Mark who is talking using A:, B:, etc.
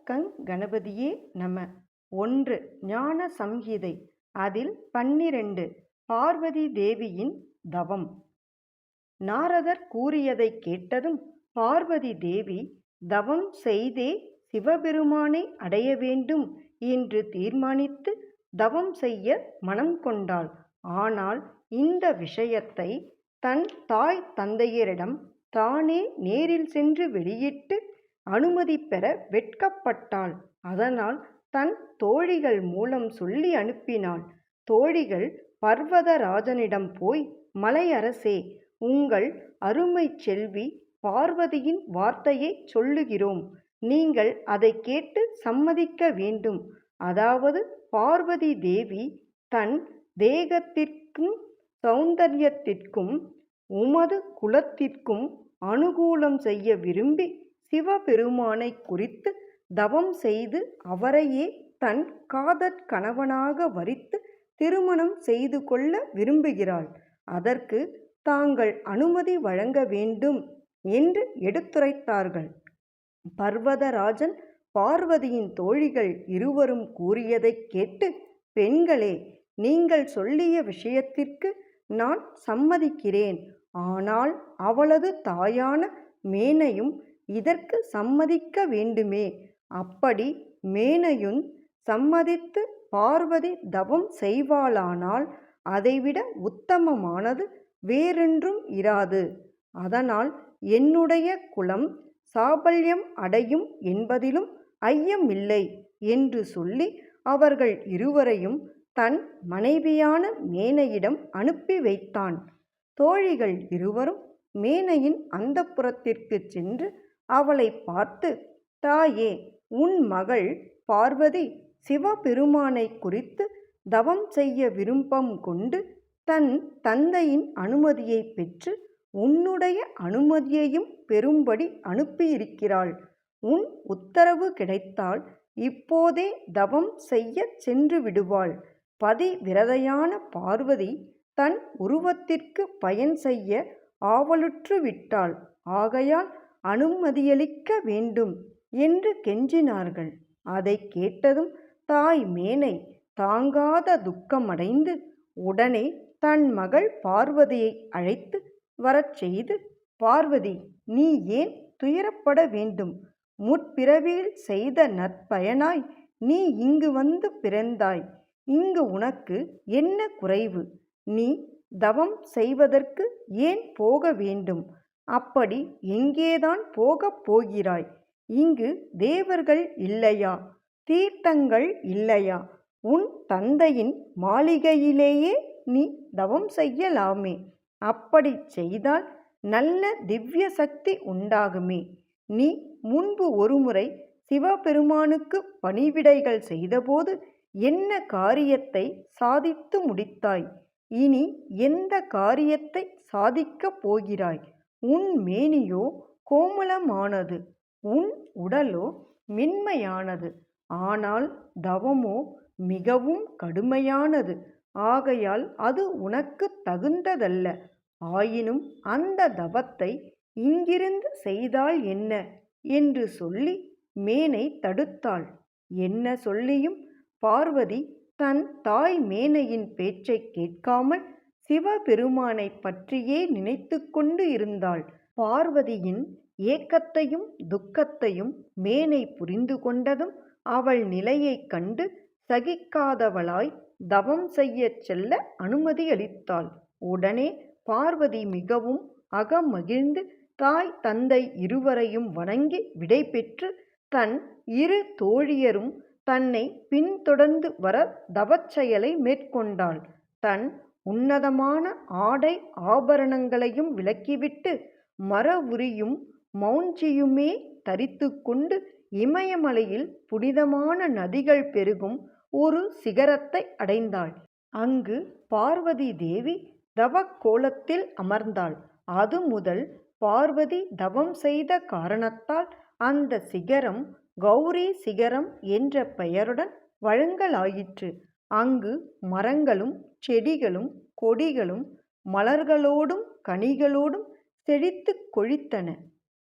A: கணபதியே நம. 1. ஞான சம்ஹிதை. அதில் 12 பார்வதி தேவியின் தவம். நாரதர் கூறியதைக் கேட்டதும் பார்வதி தேவி தவம் செய்தே சிவபெருமானை அடைய வேண்டும் என்று தீர்மானித்து தவம் செய்ய மனம் கொண்டாள். ஆனால் இந்த விஷயத்தை தன் தாய் தந்தையரிடம் தானே நேரில் சென்று வெளியிட்டு அனுமதி பெற வெட்கப்பட்டாள். அதனால் தன் தோழிகள் மூலம் சொல்லி அனுப்பினாள். தோழிகள் பர்வதராஜனிடம் போய், மலையரசே, உங்கள் அருமை செல்வி பார்வதியின் வார்த்தையை சொல்லுகிறோம். நீங்கள் அதை கேட்டு சம்மதிக்க வேண்டும். அதாவது பார்வதி தேவி தன் தேகத்திற்கும் சௌந்தரியத்திற்கும் உமது குலத்திற்கும் அனுகூலம் செய்ய விரும்பி சிவபெருமானை குறித்து தவம் செய்து அவரையே தன் காதற் கணவனாக வரித்து திருமணம் செய்து கொள்ள விரும்புகிறாள். அதற்கு தாங்கள் அனுமதி வழங்க வேண்டும் என்று எடுத்துரைத்தார்கள். பர்வதராஜன் பார்வதியின் தோழிகள் இருவரும் கூறியதைக் கேட்டு, பெண்களே, நீங்கள் சொல்லிய விஷயத்திற்கு நான் சம்மதிக்கிறேன். ஆனால் அவளது தாயான மேனையும் இதற்கு சம்மதிக்க வேண்டுமே. அப்படி மேனையும் சம்மதித்து பார்வதி தவம் செய்வாளானால் அதைவிட உத்தமமானது வேறென்றும் இராது. அதனால் என்னுடைய குலம் சாபல்யம் அடையும் என்பதிலும் ஐயமில்லை என்று சொல்லி அவர்கள் இருவரையும் தன் மனைவியான மேனையிடம் அனுப்பி வைத்தான். தோழிகள் இருவரும் மேனையின் அந்தப்புரத்திற்கு சென்று அவளை பார்த்து, தாயே, உன் மகள் பார்வதி சிவபெருமானை குறித்து தவம் செய்ய விருப்பம் கொண்டு தன் தந்தையின் அனுமதியை பெற்று உன்னுடைய அனுமதியையும் பெறும்படி அனுப்பியிருக்கிறாள். உன் உத்தரவு கிடைத்தால் இப்போதே தவம் செய்ய சென்று விடுவாள். பதிவிரதையான பார்வதி தன் உருவத்திற்கு பயன் செய்ய ஆவலுற்று விட்டாள். ஆகையால் அனுமதியளிக்க வேண்டும் என்று கெஞ்சினார்கள். அதை கேட்டதும் தாய் மேனை தாங்காத துக்கமடைந்து உடனே தன் மகள் பார்வதியை அழைத்து வரச் செய்து, பார்வதி, நீ ஏன் துயரப்பட வேண்டும்? முற்பிறவியில் செய்த நற்பயனாய் நீ இங்கு வந்து பிறந்தாய். இங்கு உனக்கு என்ன குறைவு? நீ தவம் செய்வதற்கு ஏன் போக வேண்டும்? அப்படி எங்கேதான் போகப் போகிறாய்? இங்கு தேவர்கள் இல்லையா? தீர்த்தங்கள் இல்லையா? உன் தந்தையின் மாளிகையிலேயே நீ தவம் செய்யலாமே. அப்படி செய்தால் நல்ல திவ்ய சக்தி உண்டாகுமே. நீ முன்பு ஒருமுறை சிவபெருமானுக்கு பணிவிடைகள் செய்தபோது என்ன காரியத்தை சாதித்து முடித்தாய்? இனி எந்த காரியத்தை சாதிக்கப் போகிறாய்? உன் மேனியோ கோமளமானது, உன் உடலோ மென்மையானது. ஆனால் தவமோ மிகவும் கடுமையானது. ஆகையால் அது உனக்கு தகுந்ததல்ல. ஆயினும் அந்த தவத்தை இங்கிருந்து செய்தால் என்ன என்று சொல்லி மேனை தடுத்தாள். என்ன சொல்லியும் பார்வதி தன் தாய் மேனையின் பேச்சை கேட்காமல் சிவபெருமானை பற்றியே நினைத்து கொண்டு இருந்தாள். பார்வதியின் ஏக்கத்தையும் துக்கத்தையும் மேனை புரிந்து கொண்டதும் அவள் நிலையைக் கண்டு சகிக்காதவளாய் தவம் செய்ய செல்ல அனுமதியளித்தாள். உடனே பார்வதி மிகவும் அகமகிழ்ந்து தாய் தந்தை இருவரையும் வணங்கி விடை பெற்று தன் இரு தோழியரும் தன்னை பின்தொடர்ந்து வர தவச் செயலை மேற்கொண்டாள். தன் உன்னதமான ஆடை ஆபரணங்களையும் விலக்கிவிட்டு மரவுரியும் மௌஞ்சியுமே தரித்து கொண்டு இமயமலையில் புனிதமான நதிகள் பெருகும் ஒரு சிகரத்தை அடைந்தாள். அங்கு பார்வதி தேவி தவக்கோலத்தில் அமர்ந்தாள். அது முதல் பார்வதி தவம் செய்த காரணத்தால் அந்த சிகரம் கௌரி சிகரம் என்ற பெயருடன் வழங்கலாயிற்று. அங்கு மரங்களும் செடிகளும் கொடிகளும் மலர்களோடும் கனிகளோடும் செழித்து கொழித்தன.